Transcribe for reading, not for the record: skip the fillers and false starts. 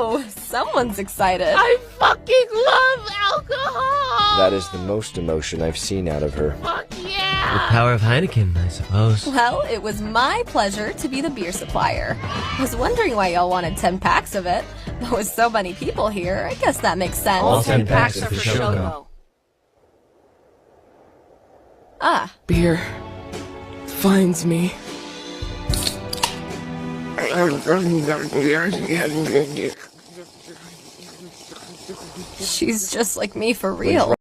Whoa, someone's excited. I fucking love alcohol! That is the most emotion I've seen out of her. Fuck yeah! The power of Heineken, I suppose. Well, it was my pleasure to be the beer supplier. I was wondering why y'all wanted 10 packs of it. But with so many people here, I guess that makes sense. All 10 packs are for Shoko. Ah, Beer finds me. she's just like me for real.